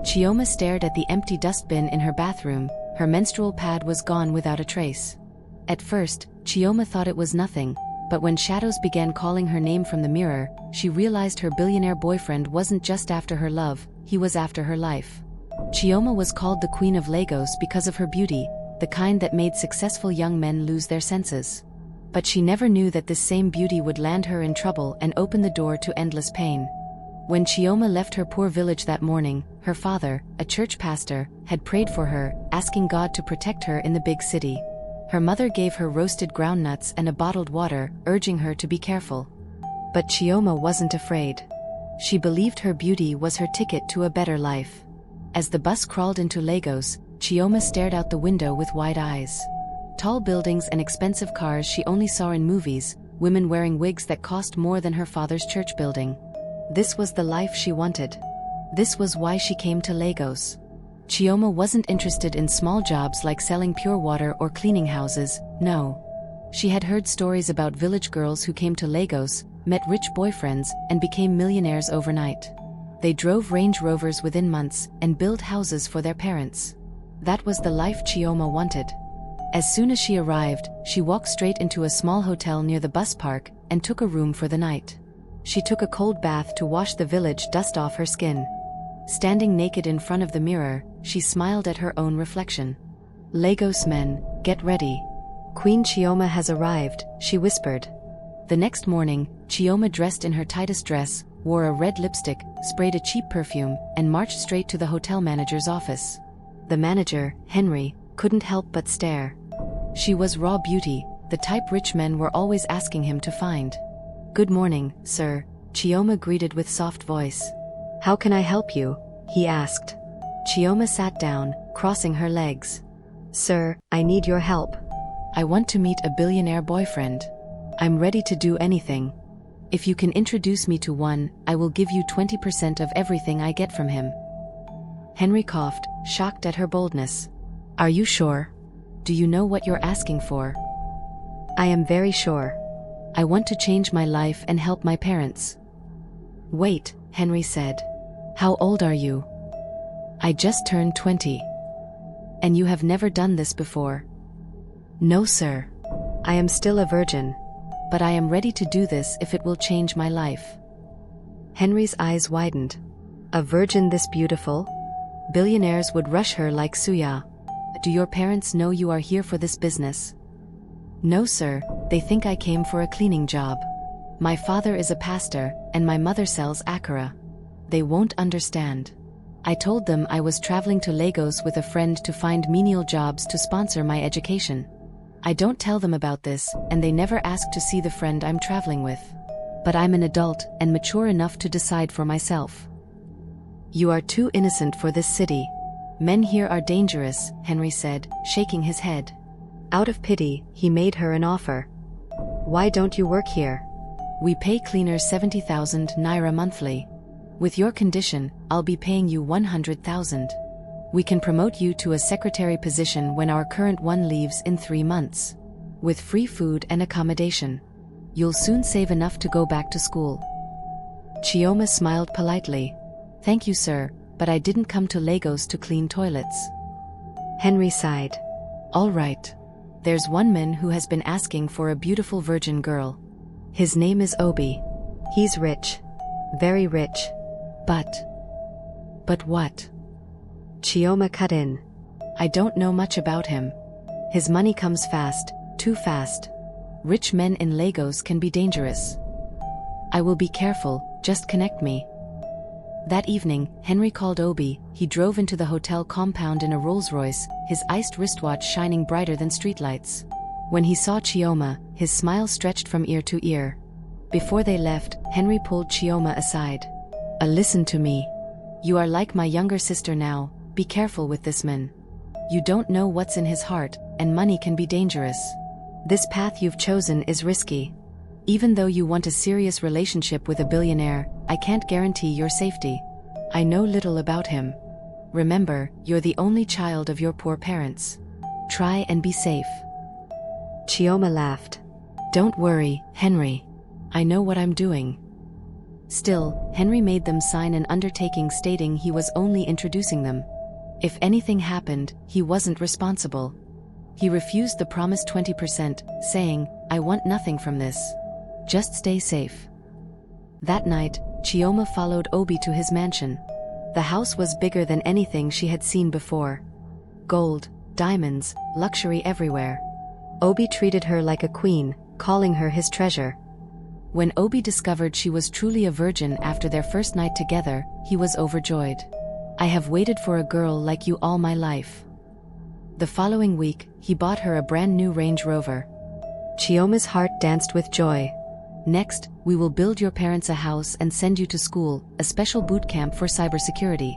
Chioma stared at the empty dustbin in her bathroom. Her menstrual pad was gone without a trace. At first, Chioma thought it was nothing, but when shadows began calling her name from the mirror, she realized her billionaire boyfriend wasn't just after her love, he was after her life. Chioma was called the Queen of Lagos because of her beauty, the kind that made successful young men lose their senses. But she never knew that this same beauty would land her in trouble and open the door to endless pain. When Chioma left her poor village that morning, her father, a church pastor, had prayed for her, asking God to protect her in the big city. Her mother gave her roasted groundnuts and a bottled water, urging her to be careful. But Chioma wasn't afraid. She believed her beauty was her ticket to a better life. As the bus crawled into Lagos, Chioma stared out the window with wide eyes. Tall buildings and expensive cars she only saw in movies, women wearing wigs that cost more than her father's church building. This was the life she wanted. This was why she came to Lagos. Chioma wasn't interested in small jobs like selling pure water or cleaning houses, no. She had heard stories about village girls who came to Lagos, met rich boyfriends, and became millionaires overnight. They drove Range Rovers within months and built houses for their parents. That was the life Chioma wanted. As soon as she arrived, she walked straight into a small hotel near the bus park and took a room for the night. She took a cold bath to wash the village dust off her skin. Standing naked in front of the mirror, she smiled at her own reflection. "Lagos men, get ready. Queen Chioma has arrived," she whispered. The next morning, Chioma dressed in her tightest dress, wore a red lipstick, sprayed a cheap perfume, and marched straight to the hotel manager's office. The manager, Henry, couldn't help but stare. She was raw beauty, the type rich men were always asking him to find. "Good morning, sir," Chioma greeted with soft voice. "How can I help you?" he asked. Chioma sat down, crossing her legs. "Sir, I need your help. I want to meet a billionaire boyfriend. I'm ready to do anything. If you can introduce me to one, I will give you 20% of everything I get from him." Henry coughed, shocked at her boldness. "Are you sure? Do you know what you're asking for?" "I am very sure. I want to change my life and help my parents." "Wait," Henry said. "How old are you?" "I just turned 20. "And you have never done this before?" "No, sir. I am still a virgin. But I am ready to do this if it will change my life." Henry's eyes widened. A virgin this beautiful? Billionaires would rush her like suya. "Do your parents know you are here for this business?" "No, sir, they think I came for a cleaning job. My father is a pastor, and my mother sells akara. They won't understand. I told them I was traveling to Lagos with a friend to find menial jobs to sponsor my education. I don't tell them about this, and they never ask to see the friend I'm traveling with. But I'm an adult and mature enough to decide for myself." "You are too innocent for this city. Men here are dangerous," Henry said, shaking his head. Out of pity, he made her an offer. "Why don't you work here? We pay cleaners 70,000 naira monthly. With your condition, I'll be paying you 100,000. We can promote you to a secretary position when our current one leaves in 3 months. With free food and accommodation. You'll soon save enough to go back to school." Chioma smiled politely. "Thank you, sir, but I didn't come to Lagos to clean toilets." Henry sighed. "All right. There's one man who has been asking for a beautiful virgin girl. His name is Obi. He's rich. Very rich. But what?" Chioma cut in. "I don't know much about him. His money comes fast, too fast. Rich men in Lagos can be dangerous. I will be careful, just connect me." That evening, Henry called Obi. He drove into the hotel compound in a Rolls-Royce, his iced wristwatch shining brighter than streetlights. When he saw Chioma, his smile stretched from ear to ear. Before they left, Henry pulled Chioma aside. Listen to me. You are like my younger sister now, be careful with this man. You don't know what's in his heart, and money can be dangerous. This path you've chosen is risky. Even though you want a serious relationship with a billionaire, I can't guarantee your safety. I know little about him. Remember, you're the only child of your poor parents. Try and be safe." Chioma laughed. "Don't worry, Henry. I know what I'm doing." Still, Henry made them sign an undertaking stating he was only introducing them. If anything happened, he wasn't responsible. He refused the promised 20%, saying, "I want nothing from this. Just stay safe." That night, Chioma followed Obi to his mansion. The house was bigger than anything she had seen before. Gold, diamonds, luxury everywhere. Obi treated her like a queen, calling her his treasure. When Obi discovered she was truly a virgin after their first night together, he was overjoyed. "I have waited for a girl like you all my life." The following week, he bought her a brand new Range Rover. Chioma's heart danced with joy. "Next, we will build your parents a house and send you to school, a special boot camp for cybersecurity."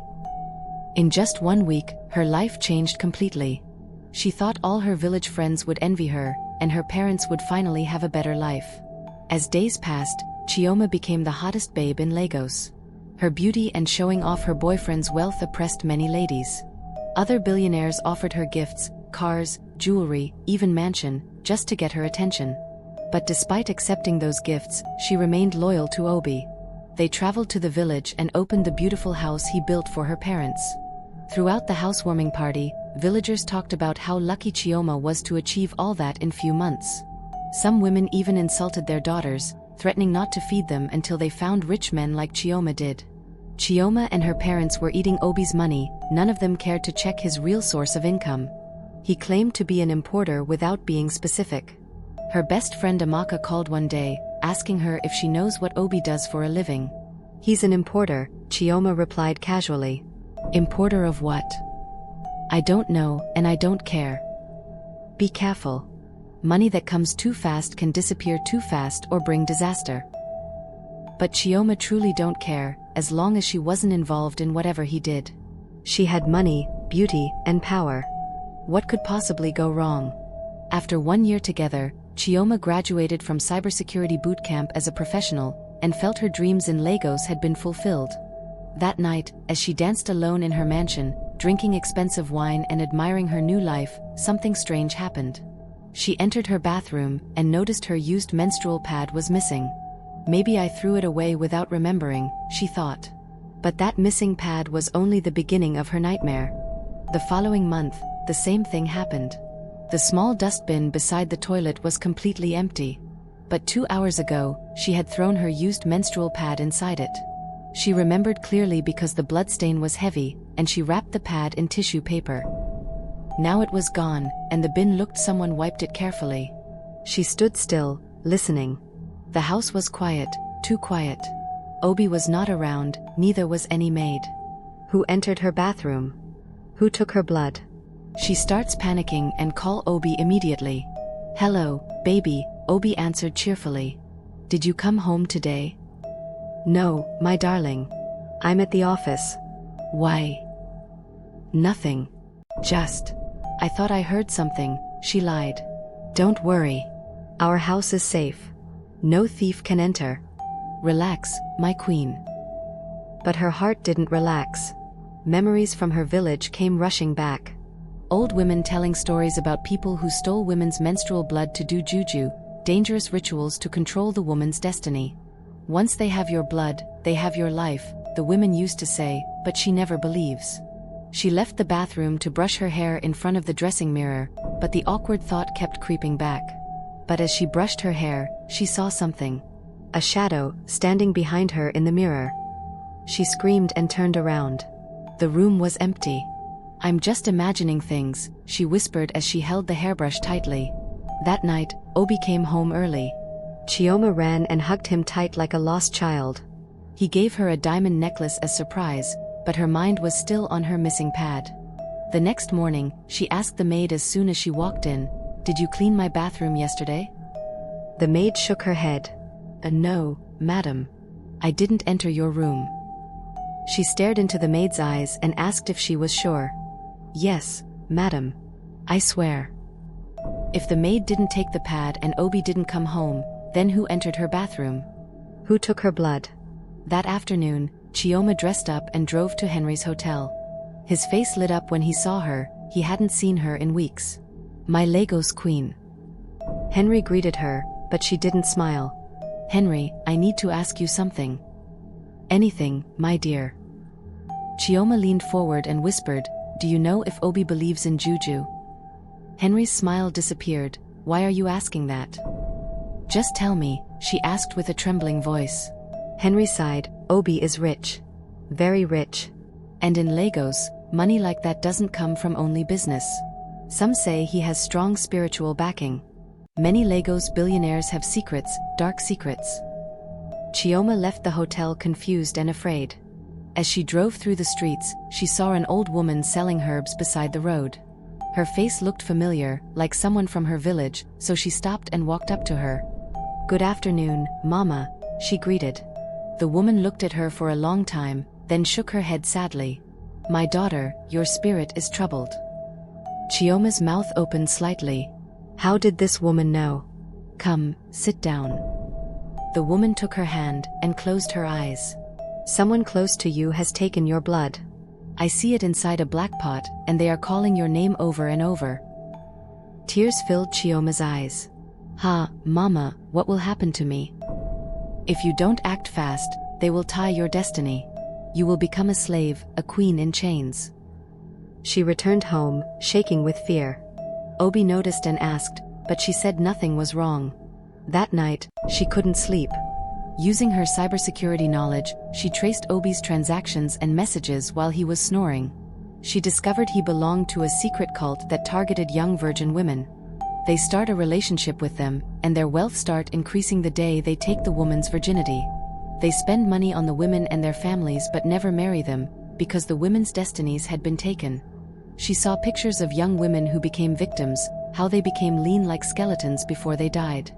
In just 1 week, her life changed completely. She thought all her village friends would envy her, and her parents would finally have a better life. As days passed, Chioma became the hottest babe in Lagos. Her beauty and showing off her boyfriend's wealth oppressed many ladies. Other billionaires offered her gifts, cars, jewelry, even mansion, just to get her attention. But despite accepting those gifts, she remained loyal to Obi. They traveled to the village and opened the beautiful house he built for her parents. Throughout the housewarming party, villagers talked about how lucky Chioma was to achieve all that in few months. Some women even insulted their daughters, threatening not to feed them until they found rich men like Chioma did. Chioma and her parents were eating Obi's money, none of them cared to check his real source of income. He claimed to be an importer without being specific. Her best friend Amaka called one day, asking her if she knows what Obi does for a living. "He's an importer," Chioma replied casually. "Importer of what?" "I don't know, and I don't care." "Be careful. Money that comes too fast can disappear too fast or bring disaster." But Chioma truly don't care, as long as she wasn't involved in whatever he did. She had money, beauty, and power. What could possibly go wrong? After 1 year together, Chioma graduated from cybersecurity boot camp as a professional, and felt her dreams in Lagos had been fulfilled. That night, as she danced alone in her mansion, drinking expensive wine and admiring her new life, something strange happened. She entered her bathroom and noticed her used menstrual pad was missing. "Maybe I threw it away without remembering," she thought. But that missing pad was only the beginning of her nightmare. The following month, the same thing happened. The small dustbin beside the toilet was completely empty. But 2 hours ago, she had thrown her used menstrual pad inside it. She remembered clearly because the bloodstain was heavy, and she wrapped the pad in tissue paper. Now it was gone, and the bin looked someone wiped it carefully. She stood still, listening. The house was quiet, too quiet. Obi was not around, neither was any maid. Who entered her bathroom? Who took her blood? She starts panicking and call Obi immediately. "Hello, baby," Obi answered cheerfully. "Did you come home today?" "No, my darling. I'm at the office." "Why?" "Nothing. Just. I thought I heard something," she lied. "Don't worry. Our house is safe. No thief can enter." "Relax, my queen." But her heart didn't relax. Memories from her village came rushing back. Old women telling stories about people who stole women's menstrual blood to do juju, dangerous rituals to control the woman's destiny. "Once they have your blood, they have your life," the women used to say, but she never believes. She left the bathroom to brush her hair in front of the dressing mirror, but the awkward thought kept creeping back. But as she brushed her hair, she saw something. A shadow, standing behind her in the mirror. She screamed and turned around. The room was empty. "I'm just imagining things," she whispered as she held the hairbrush tightly. That night, Obi came home early. Chioma ran and hugged him tight like a lost child. He gave her a diamond necklace as surprise, but her mind was still on her missing pad. The next morning, she asked the maid as soon as she walked in, "Did you clean my bathroom yesterday?" The maid shook her head. "No, madam. I didn't enter your room." She stared into the maid's eyes and asked if she was sure. "Yes, madam. I swear." If the maid didn't take the pad and Obi didn't come home, then who entered her bathroom? Who took her blood? That afternoon, Chioma dressed up and drove to Henry's hotel. His face lit up when he saw her. He hadn't seen her in weeks. "My Lagos queen." Henry greeted her, but she didn't smile. "Henry, I need to ask you something." Anything, my dear. Chioma leaned forward and whispered, "Do you know if Obi believes in juju?" Henry's smile disappeared. "Why are you asking that?" "Just tell me," she asked with a trembling voice. Henry sighed. "Obi is rich. Very rich. And in Lagos, money like that doesn't come from only business. Some say he has strong spiritual backing. Many Lagos billionaires have secrets, dark secrets." Chioma left the hotel confused and afraid. As she drove through the streets, she saw an old woman selling herbs beside the road. Her face looked familiar, like someone from her village, so she stopped and walked up to her. "Good afternoon, Mama," she greeted. The woman looked at her for a long time, then shook her head sadly. "My daughter, your spirit is troubled." Chioma's mouth opened slightly. How did this woman know? "Come, sit down." The woman took her hand and closed her eyes. "Someone close to you has taken your blood. I see it inside a black pot, and they are calling your name over and over." Tears filled Chioma's eyes. "Ha, Mama, what will happen to me? If you don't act fast, they will tie your destiny. You will become a slave, a queen in chains." She returned home, shaking with fear. Obi noticed and asked, but she said nothing was wrong. That night, she couldn't sleep. Using her cybersecurity knowledge, she traced Obi's transactions and messages while he was snoring. She discovered he belonged to a secret cult that targeted young virgin women. They start a relationship with them, and their wealth start increasing the day they take the woman's virginity. They spend money on the women and their families but never marry them, because the women's destinies had been taken. She saw pictures of young women who became victims, how they became lean like skeletons before they died.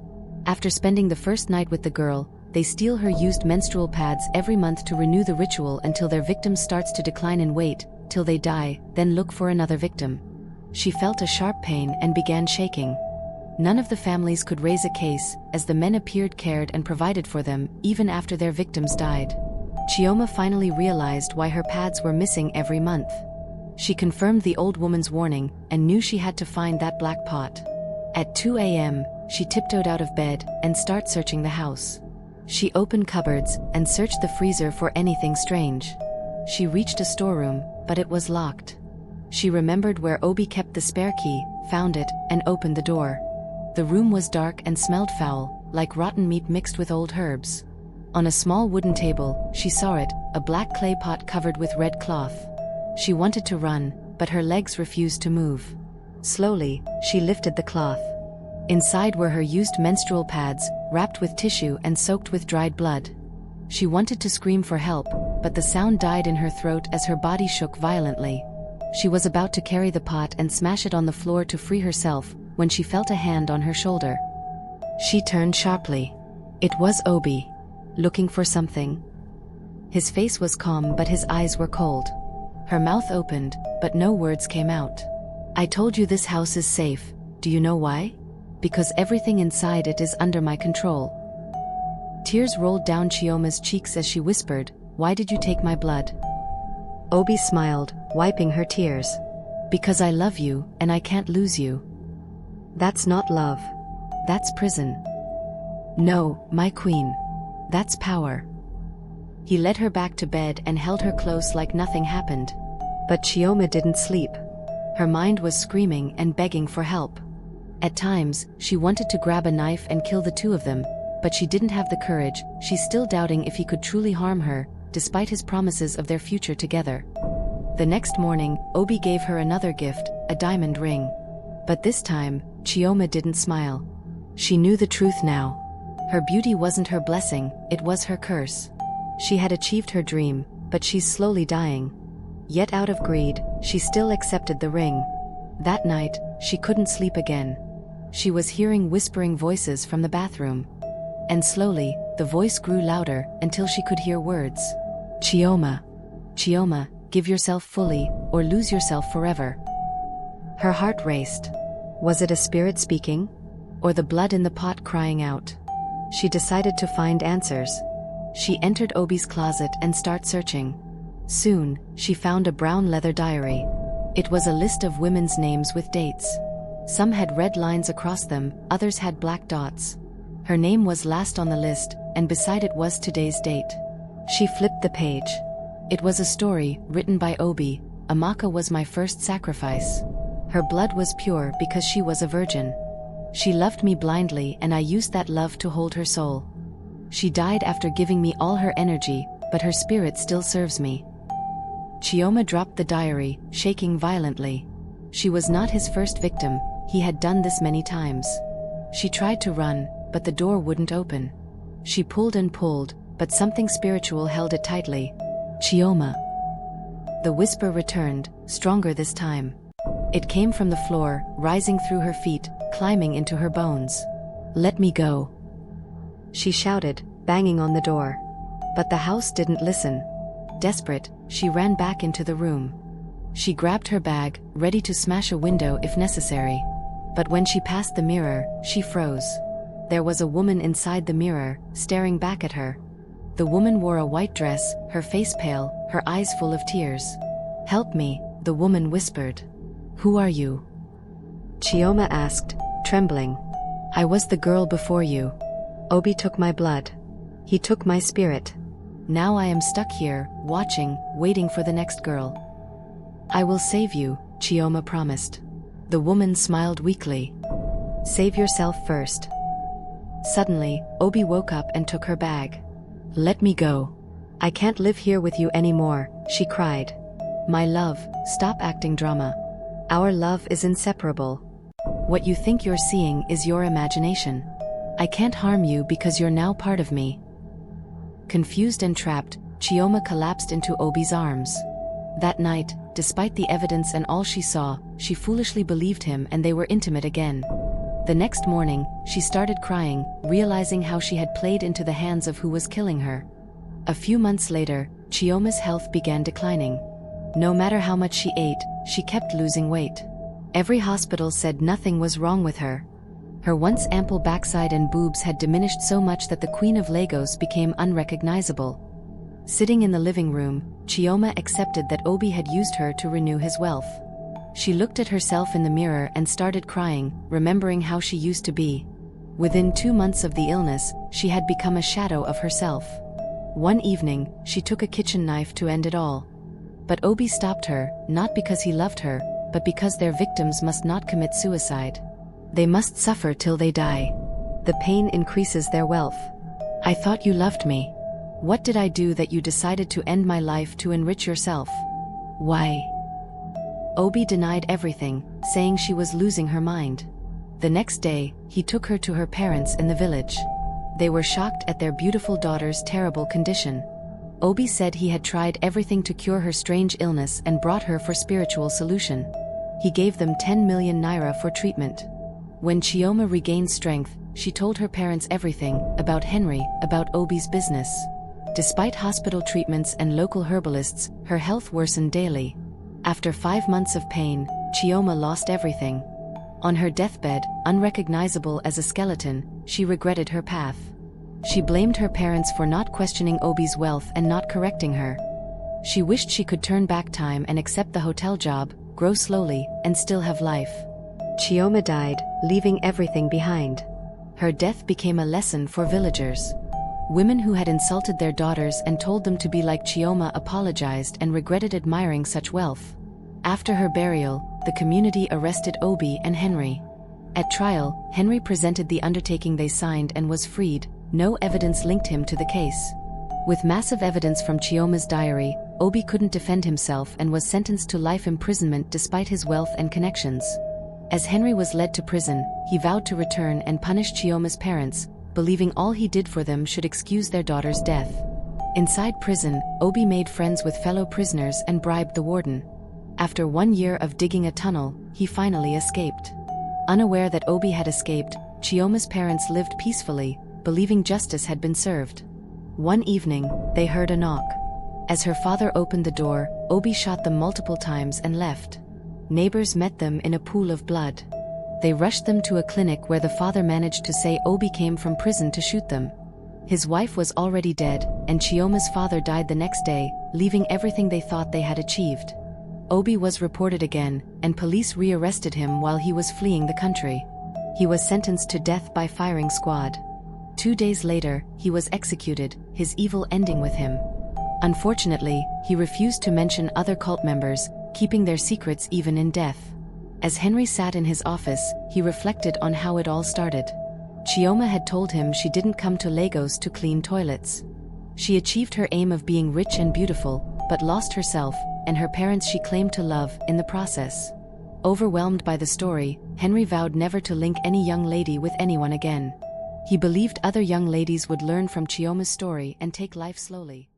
After spending the first night with the girl, they steal her used menstrual pads every month to renew the ritual until their victim starts to decline in weight, till they die, then look for another victim. She felt a sharp pain and began shaking. None of the families could raise a case, as the men appeared cared and provided for them, even after their victims died. Chioma finally realized why her pads were missing every month. She confirmed the old woman's warning, and knew she had to find that black pot. At 2 a.m., she tiptoed out of bed, and started searching the house. She opened cupboards, and searched the freezer for anything strange. She reached a storeroom, but it was locked. She remembered where Obi kept the spare key, found it, and opened the door. The room was dark and smelled foul, like rotten meat mixed with old herbs. On a small wooden table, she saw it, a black clay pot covered with red cloth. She wanted to run, but her legs refused to move. Slowly, she lifted the cloth. Inside were her used menstrual pads, wrapped with tissue and soaked with dried blood. She wanted to scream for help, but the sound died in her throat as her body shook violently. She was about to carry the pot and smash it on the floor to free herself, when she felt a hand on her shoulder. She turned sharply. It was Obi. Looking for something. His face was calm but his eyes were cold. Her mouth opened, but no words came out. "I told you this house is safe. Do you know why? Because everything inside it is under my control." Tears rolled down Chioma's cheeks as she whispered, "Why did you take my blood?" Obi smiled, wiping her tears. "Because I love you, and I can't lose you." "That's not love. That's prison." "No, my queen. That's power." He led her back to bed and held her close like nothing happened. But Chioma didn't sleep. Her mind was screaming and begging for help. At times, she wanted to grab a knife and kill the two of them, but she didn't have the courage. She's still doubting if he could truly harm her, despite his promises of their future together. The next morning, Obi gave her another gift, a diamond ring. But this time, Chioma didn't smile. She knew the truth now. Her beauty wasn't her blessing, it was her curse. She had achieved her dream, but she's slowly dying. Yet out of greed, she still accepted the ring. That night, she couldn't sleep again. She was hearing whispering voices from the bathroom. And slowly, the voice grew louder until she could hear words. "Chioma. Chioma, give yourself fully, or lose yourself forever." Her heart raced. Was it a spirit speaking? Or the blood in the pot crying out? She decided to find answers. She entered Obi's closet and started searching. Soon, she found a brown leather diary. It was a list of women's names with dates. Some had red lines across them, others had black dots. Her name was last on the list, and beside it was today's date. She flipped the page. It was a story written by Obi. Amaka was my first sacrifice. Her blood was pure because she was a virgin. She loved me blindly and I used that love to hold her soul. She died after giving me all her energy, but her spirit still serves me. Chioma dropped the diary, shaking violently. She was not his first victim, he had done this many times. She tried to run, but the door wouldn't open. She pulled and pulled, but something spiritual held it tightly. Chioma. The whisper returned, stronger this time. It came from the floor, rising through her feet, climbing into her bones. Let me go, she shouted, banging on the door. But the house didn't listen. Desperate, she ran back into the room. She grabbed her bag, ready to smash a window if necessary. But when she passed the mirror, she froze. There was a woman inside the mirror, staring back at her. The woman wore a white dress, her face pale, her eyes full of tears. Help me, the woman whispered. Who are you? Chioma asked, trembling. I was the girl before you. Obi took my blood. He took my spirit. Now I am stuck here, watching, waiting for the next girl. I will save you, Chioma promised. The woman smiled weakly. Save yourself first. Suddenly, Obi woke up and took her bag. Let me go. I can't live here with you anymore, she cried. My love, stop acting drama. Our love is inseparable. What you think you're seeing is your imagination. I can't harm you because you're now part of me. Confused and trapped, Chioma collapsed into Obi's arms. That night, despite the evidence and all she saw, she foolishly believed him and they were intimate again. The next morning, she started crying, realizing how she had played into the hands of who was killing her. A few months later, Chioma's health began declining. No matter how much she ate, she kept losing weight. Every hospital said nothing was wrong with her. Her once ample backside and boobs had diminished so much that the Queen of Lagos became unrecognizable. Sitting in the living room, Chioma accepted that Obi had used her to renew his wealth. She looked at herself in the mirror and started crying, remembering how she used to be. Within 2 months of the illness, she had become a shadow of herself. One evening, she took a kitchen knife to end it all. But Obi stopped her, not because he loved her, but because their victims must not commit suicide. They must suffer till they die. The pain increases their wealth. I thought you loved me. What did I do that you decided to end my life to enrich yourself? Why? Obi denied everything, saying she was losing her mind. The next day, he took her to her parents in the village. They were shocked at their beautiful daughter's terrible condition. Obi said he had tried everything to cure her strange illness and brought her for spiritual solution. He gave them 10 million naira for treatment. When Chioma regained strength, she told her parents everything, about Henry, about Obi's business. Despite hospital treatments and local herbalists, her health worsened daily. After 5 months of pain, Chioma lost everything. On her deathbed, unrecognizable as a skeleton, she regretted her path. She blamed her parents for not questioning Obi's wealth and not correcting her. She wished she could turn back time and accept the hotel job, grow slowly, and still have life. Chioma died, leaving everything behind. Her death became a lesson for villagers. Women who had insulted their daughters and told them to be like Chioma apologized and regretted admiring such wealth. After her burial, the community arrested Obi and Henry. At trial, Henry presented the undertaking they signed and was freed. No evidence linked him to the case. With massive evidence from Chioma's diary, Obi couldn't defend himself and was sentenced to life imprisonment despite his wealth and connections. As Henry was led to prison, he vowed to return and punish Chioma's parents, believing all he did for them should excuse their daughter's death. Inside prison, Obi made friends with fellow prisoners and bribed the warden. After 1 year of digging a tunnel, he finally escaped. Unaware that Obi had escaped, Chioma's parents lived peacefully, believing justice had been served. One evening, they heard a knock. As her father opened the door, Obi shot them multiple times and left. Neighbors met them in a pool of blood. They rushed them to a clinic where the father managed to say Obi came from prison to shoot them. His wife was already dead, and Chioma's father died the next day, leaving everything they thought they had achieved. Obi was reported again, and police rearrested him while he was fleeing the country. He was sentenced to death by firing squad. 2 days later, he was executed, his evil ending with him. Unfortunately, he refused to mention other cult members, keeping their secrets even in death. As Henry sat in his office, he reflected on how it all started. Chioma had told him she didn't come to Lagos to clean toilets. She achieved her aim of being rich and beautiful, but lost herself, and her parents she claimed to love, in the process. Overwhelmed by the story, Henry vowed never to link any young lady with anyone again. He believed other young ladies would learn from Chioma's story and take life slowly.